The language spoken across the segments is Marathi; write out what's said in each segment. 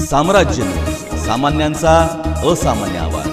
साम्राज्य सामान्यांचा असामान्य आवाज।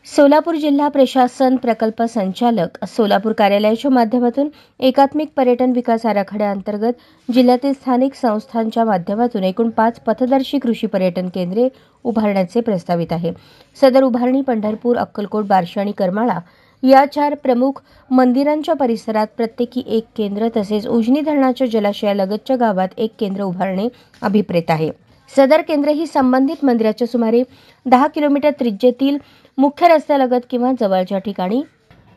सोलापूर जिल्हा प्रशासन प्रकल्प संचालक सोलापूर कार्यालयाच्या माध्यमातून एकात्मिक पर्यटन विकास आराखड्याअंतर्गत जिल्ह्यातील स्थानिक संस्थांच्या माध्यमातून एकूण 5 पथदर्शी कृषी पर्यटन केंद्रे उभारण्याचे प्रस्तावित आहे। सदर उभारणी पंढरपूर, अक्कलकोट, बार्शी आणि करमाळा या 4 प्रमुख मंदिरांच्या परिसरात प्रत्येकी 1 केंद्र तसेच उजनी धरणाच्या जलाशयालगतच्या गावात 1 केंद्र उभारणे अभिप्रेत आहे। सदर केंद्र ही संबंधित मंदिराच्या सुमारे 10 किलोमीटर त्रिज्येतील मुख्य रस्त्यालगत किंवा जवळच्या ठिकाणी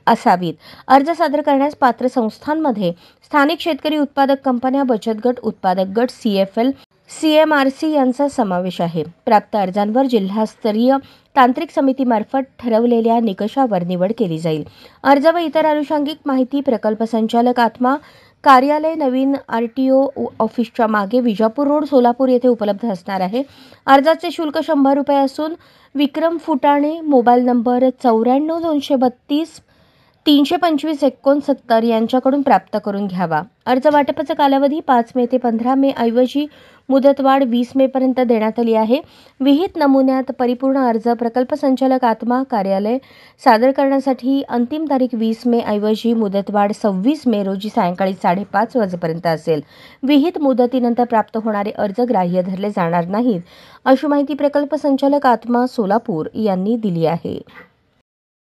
असावीत। अर्ज सादर करण्यास पात्र संस्थांमध्ये स्थानिक शेतकरी उत्पादक कंपन्या, बचत गट, उत्पादक गट, CFL, CMRC यांचा समावेश आहे। प्राप्त अर्जांवर जिल्हास्तरीय तांत्रिक समितीमार्फत ठरवलेल्या निकषावर निवड केली जाईल। अर्ज व इतर अनुषंगिक माहिती प्रकल्प संचालक आत्मा कार्यालय, नवीन RTO ऑफिसच्या मागे, विजापूर रोड, सोलापूर येथे उपलब्ध असणार आहे। अर्जाचे शुल्क 100 रुपये असून विक्रम फुटाणे, मोबाईल नंबर 94 232 325 69 यांच्याकडून प्राप्त करून घ्यावा। अर्ज वाटपाचा कालावधी 5 मे ते 15 मे ऐवजी मुदतवाढ 20 मे पर्यंत देण्यात आली आहे। विहित नमुन्यात परिपूर्ण अर्ज प्रकल्प संचालक आत्मा कार्यालय सादर करण्यासाठी अंतिम तारीख 20 मे ऐवजी मुदतवाढ 26 मे रोजी सायंकाळी 5:30 वाजेपर्यंत असेल। विहित मुदतीनंतर प्राप्त होणारे अर्ज ग्राह्य धरले जाणार नाहीत, अशी माहिती प्रकल्प संचालक आत्मा सोलापूर यांनी दिली आहे।